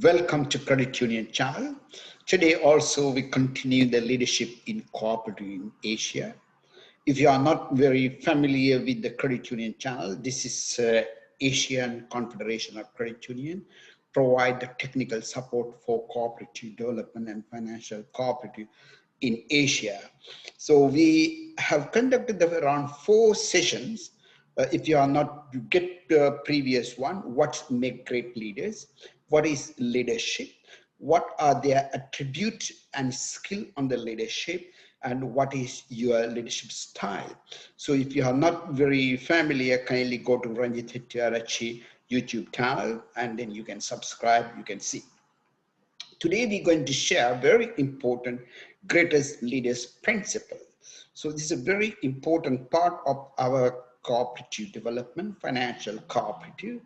Welcome to Credit Union channel. Today also we continue the leadership in cooperative in Asia. If you are not very familiar with the Credit Union channel, this is Asian Confederation of Credit Union, provide the technical support for cooperative development and financial cooperative in Asia. So we have conducted around 4 sessions. If you are not, you get the previous one, what make great leaders, what is leadership, what are their attributes and skill on the leadership, and what is your leadership style. So if you are not very familiar, kindly go to Ranjit Hettiarachchi YouTube channel and then you can subscribe, you can see. Today we're going to share very important greatest leaders principle. So this is a very important part of our cooperative development, financial cooperative.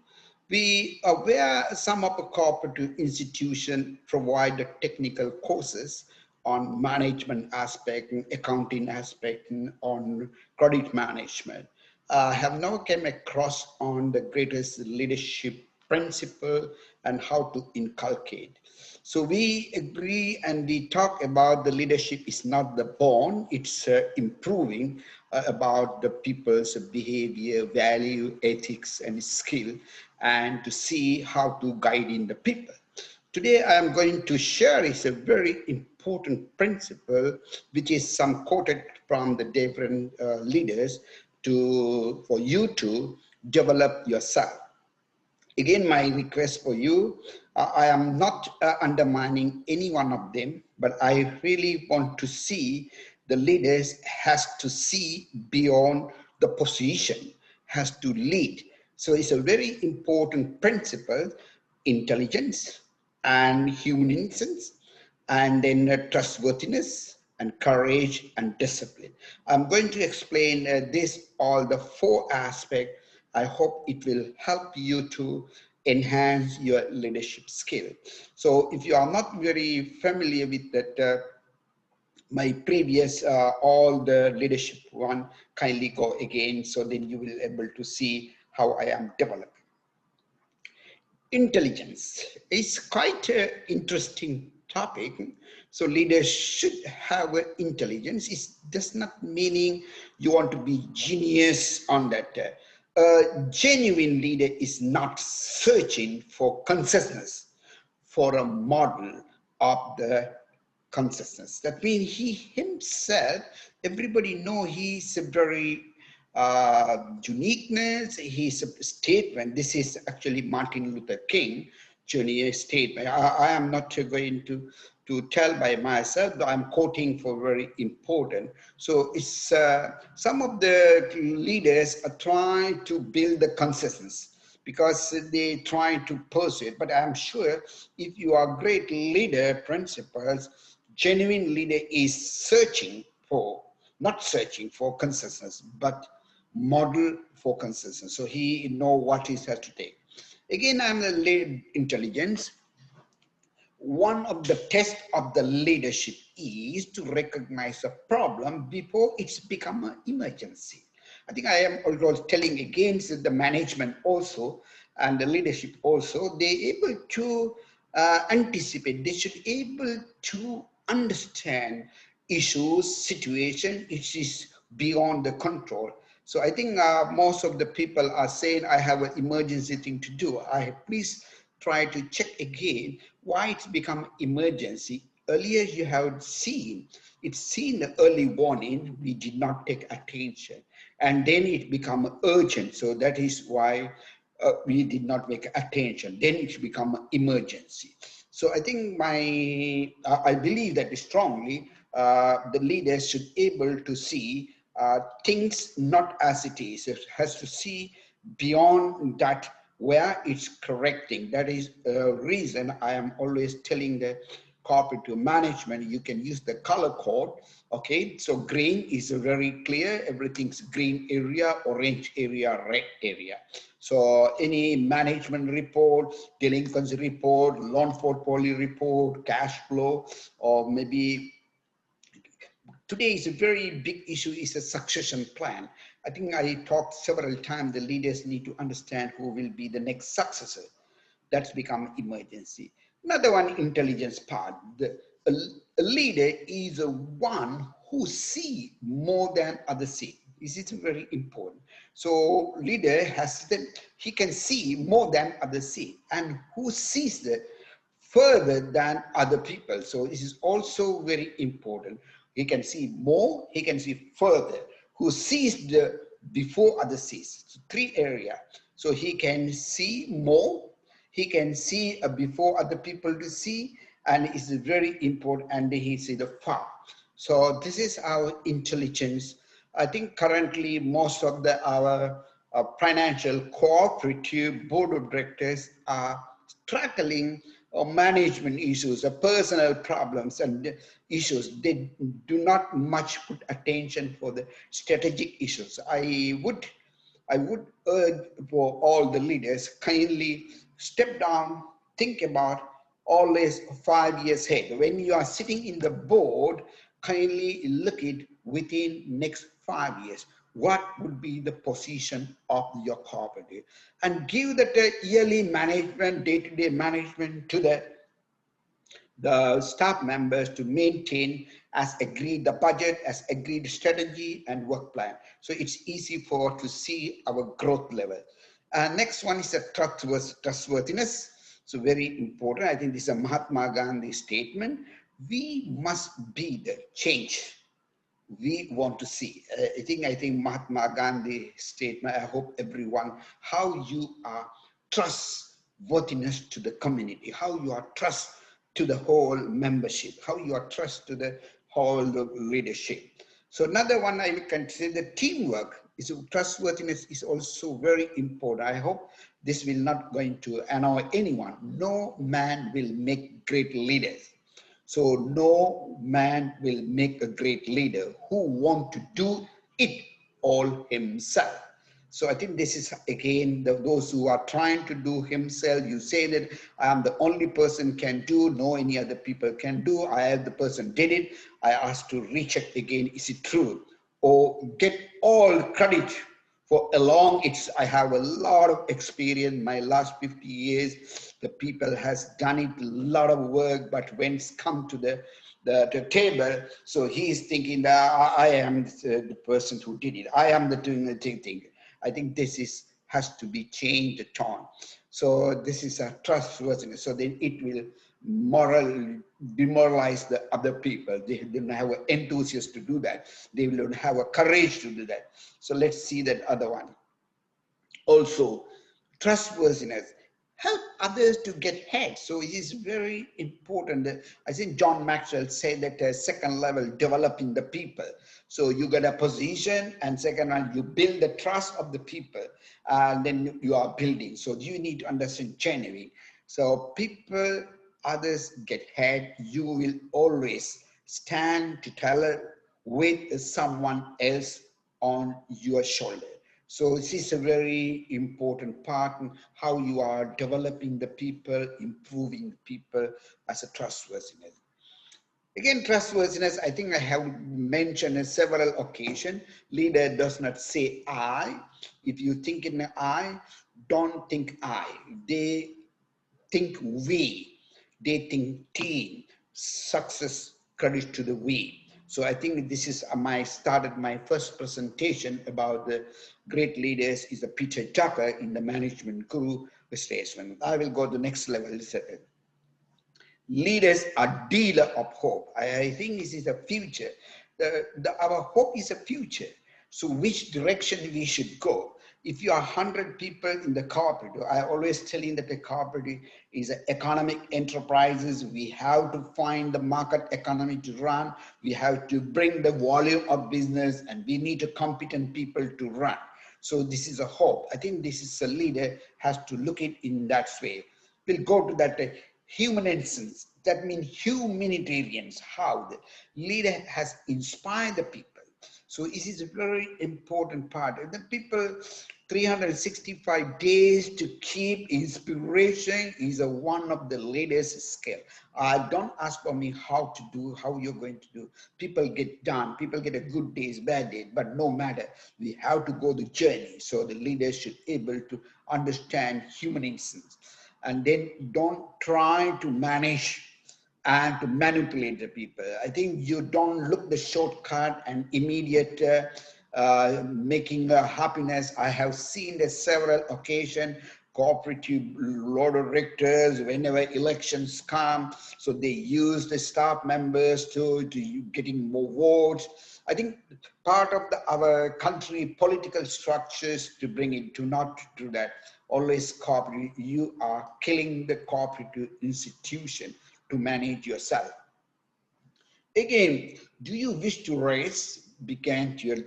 We are aware some of the cooperative institutions provide the technical courses on management aspect, accounting aspect, on credit management. I have now came across on the greatest leadership principle and how to inculcate. So we agree and we talk about the leadership is not the born, it's improving about the people's behavior, value, ethics, and skill, and to see how to guide in the people. Today I am going to share is a very important principle, which is some quoted from the different leaders for you to develop yourself. Again, my request for you, I am not undermining any one of them, but I really want to see the leaders has to see beyond the position, has to lead. So it's a very important principle, intelligence and humaneness, and then trustworthiness and courage and discipline. I'm going to explain this, all the 4 aspects. I hope it will help you to enhance your leadership skill. So if you are not very familiar with that, my previous, all the leadership one, kindly go again, so then you will able to see how I am developing. Intelligence is quite an interesting topic. So leaders should have intelligence. It does not meaning you want to be genius on that. A genuine leader is not searching for consciousness, for a model of the consciousness. That means he himself, everybody know he's a very uniqueness, his statement. This is actually Martin Luther King Jr. statement. I am not going to tell by myself, but I'm quoting for very important. So it's some of the leaders are trying to build the consciousness because they try to pursue it. But I'm sure if you are great leader principles, genuine leader is searching for, not searching for consensus, but model for consensus. So he know what he has to take. Again, I'm the lead intelligence. One of the tests of the leadership is to recognize a problem before it's become an emergency. I think I am also telling against the management also and the leadership also, they're able to anticipate, they should able to understand issues, situation, which is beyond the control. So I think most of the people are saying, I have an emergency thing to do. Please try to check again why it's become emergency. Earlier you have seen, it's seen the early warning, we did not take attention. And then it become urgent. So that is why we did not make attention. Then it become emergency. So I think I believe that strongly the leaders should able to see things not as it is. It has to see beyond that where it's correcting. That is a reason I am always telling the cooperative management, you can use the color code. Okay, so green is very clear, everything's green area, orange area, red area. So any management report, delinquency report, loan portfolio report, cash flow, or maybe today is a very big issue is a succession plan. I think I talked several times, the leaders need to understand who will be the next successor. That's become emergency. Another one, intelligence part. A leader is a one who see more than others see. This is very important. So leader has that he can see more than others see, and who sees the further than other people. So this is also very important. He can see more, he can see further. Who sees the before others sees. So three area. So he can see more, he can see before other people to see, and it's very important, and he see the far. So this is our intelligence. I think currently most of our financial cooperative board of directors are struggling management issues, personal problems and issues. They do not much put attention for the strategic issues. I would urge for all the leaders, kindly step down, think about always 5 years ahead. When you are sitting in the board, kindly look it within next 5 years. What would be the position of your cooperative? And give that yearly management, day-to-day management to the staff members to maintain as agreed the budget, as agreed strategy and work plan. So it's easy for to see our growth level. Next one is a trustworthiness. So very important. I think this is a Mahatma Gandhi statement. We must be the change we want to see. I think Mahatma Gandhi statement, I hope everyone, how you are trustworthiness to the community, how you are trust to the whole membership, how you are trust to the whole leadership. So another one I will consider teamwork. Is trustworthiness is also very important. I hope this will not going to annoy anyone. No man will make great leaders. So no man will make a great leader who want to do it all himself. So I think this is again those who are trying to do himself. You say that I am the only person can do, no any other people can do. I have the person did it. I ask to recheck again, is it true? Or get all credit for along it's I have a lot of experience my last 50 years. The people has done it a lot of work, but when it's come to the table, so he is thinking that I am the person who did it, I am the doing the thing. I think this is has to be changed the tone. So this is a trustworthiness, so then it will demoralize the other people. They don't have an enthusiasm to do that. They don't have a courage to do that. So let's see that other one. Also, trustworthiness. Help others to get ahead. So it is very important. I think John Maxwell said that second level, developing the people. So you get a position, and second one, you build the trust of the people, and then you are building. So you need to understand genuine. So people, others get ahead. You will always stand to tell it with someone else on your shoulder. So this is a very important part in how you are developing the people, improving the people as a trustworthiness. Again, trustworthiness, I think I have mentioned on several occasions. Leader does not say I. If you think in I, don't think I. They think we. They think team. Success, credit to the we. So I think this is started my first presentation about the great leaders is the Peter Drucker in the management guru statement. I will go to the next level. Leaders are dealer of hope. I think this is a future. Our hope is a future. So which direction we should go? If you are 100 people in the cooperative, I always telling that the cooperative is an economic enterprises. We have to find the market economy to run. We have to bring the volume of business, and we need a competent people to run. So this is a hope. I think this is a leader has to look it in that way. We'll go to that humaneness. That means humanitarians, how the leader has inspired the people. So this is a very important part. And the people 365 days to keep inspiration is one of the latest skill. Don't ask for me how to do, how you're going to do. People get done, people get a good days, bad days, but no matter, we have to go the journey. So the leaders should able to understand human instincts. and then don't try to manage and to manipulate the people. I think you don't look the shortcut and immediate making happiness. I have seen the several occasions, cooperative board of directors, whenever elections come, so they use the staff members to getting more votes. I think part of our country political structures to bring it to not do that. Always cooperative, you are killing the cooperative institution to manage yourself. Again, do you wish to raise? Begin to your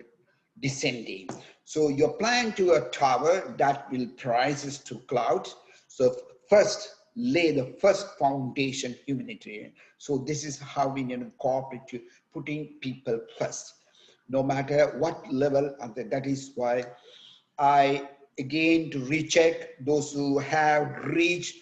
descending. So you're planning to a tower that will rises to clouds. So first, lay the first foundation humanitarian. So this is how we need to cooperate to putting people first, no matter what level of that is why I again to recheck those who have reached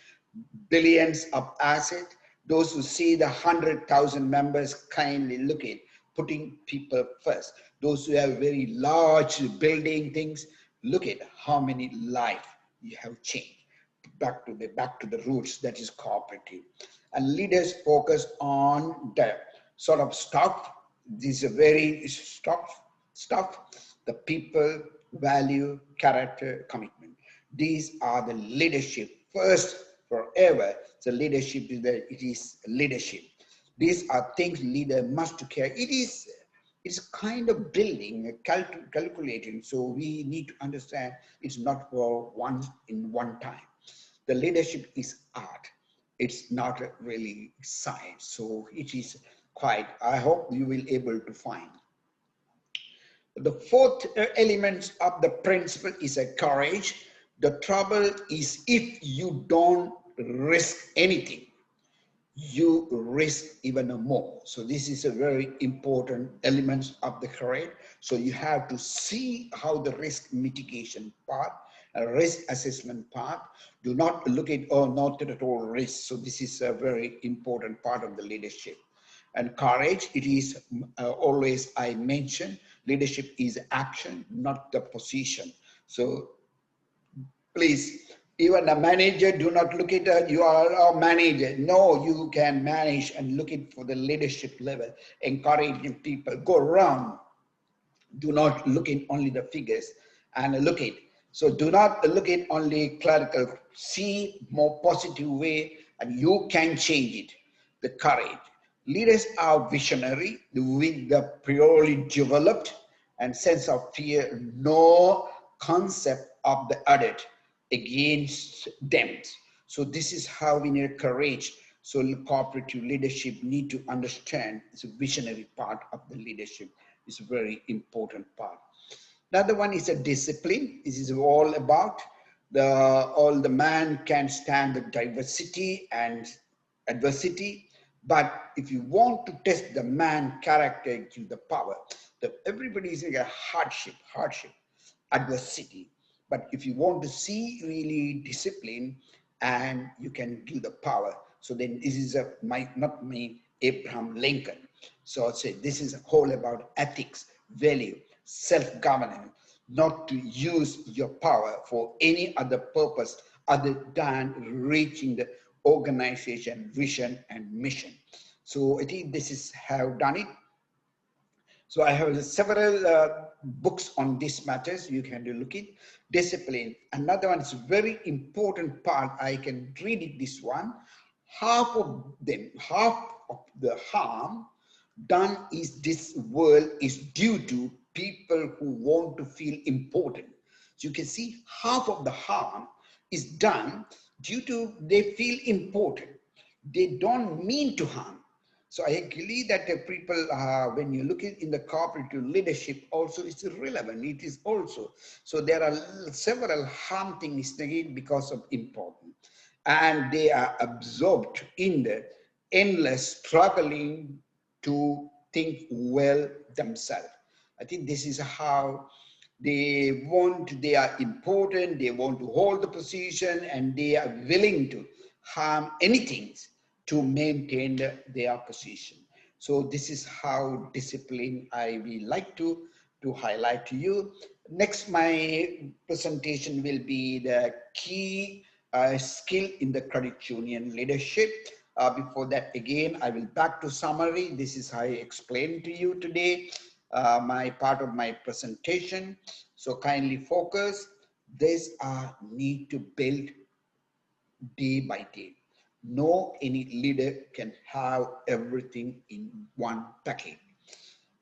billions of assets, those who see the 100,000 members kindly look at putting people first. Those who have very large building things, look at how many lives you have changed. Back to the roots, that is cooperative. And leaders focus on the sort of stuff. These are very stuff, the people, value, character, commitment. These are the leadership first forever. So leadership is that it is leadership. These are things leader must care. It's kind of building, calculating. So we need to understand it's not for one in one time. The leadership is art. It's not really science. So it is quite, I hope you will able to find. The fourth element of the principle is a courage. The trouble is if you don't risk anything, you risk even more. So this is a very important element of the courage. So you have to see how the risk mitigation part, risk assessment part, do not look at, oh, not at all risk. So this is a very important part of the leadership. And courage, it is always, I mention, leadership is action, not the position. So please, even a manager, do not look at you are a manager. No, you can manage and look at for the leadership level, encouraging people, go around. Do not look at only the figures and look at. So do not look at only clerical, see more positive way and you can change it, the courage. Leaders are visionary with the purely developed and sense of fear, no concept of the adult against them. So this is how we need courage. So cooperative leadership need to understand it's a visionary part of the leadership. It's a very important part. Another one is a discipline. This is all about all the man can stand the diversity and adversity. But if you want to test the man character to the power, everybody is like a hardship, adversity. But if you want to see really discipline and you can give the power, so then this is not me, Abraham Lincoln. So I'll say this is all about ethics, value, self-governance, not to use your power for any other purpose other than reaching the organization, vision, and mission. So I think this is how I've done it. So I have several books on these matters. You can look at discipline. Another one is very important part. I can read it, this one. Half of the harm done is this world is due to people who want to feel important. So you can see half of the harm is done due to they feel important. They don't mean to harm. So I agree that the people, when you look at in the cooperative leadership, also it's relevant. It is also. So there are several harm things because of importance. And they are absorbed in the endless struggling to think well themselves. I think this is how they are important, they want to hold the position, and they are willing to harm anything to maintain their position. So this is how discipline I will like to highlight to you. Next, my presentation will be the key skill in the credit union leadership. Before that, again, I will back to summary. This is how I explained to you today, my part of my presentation. So kindly focus. These are need to build day by day. No any leader can have everything in one package.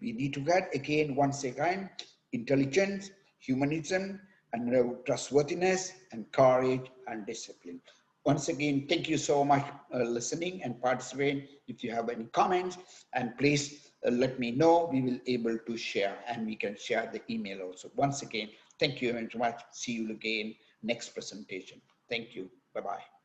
We need to get again, once again, intelligence, humanism, and trustworthiness, and courage and discipline. Once again, thank you so much listening and participating. If you have any comments, and please let me know. We will able to share, and we can share the email also. Once again, thank you very much. See you again next presentation. Thank you. Bye bye.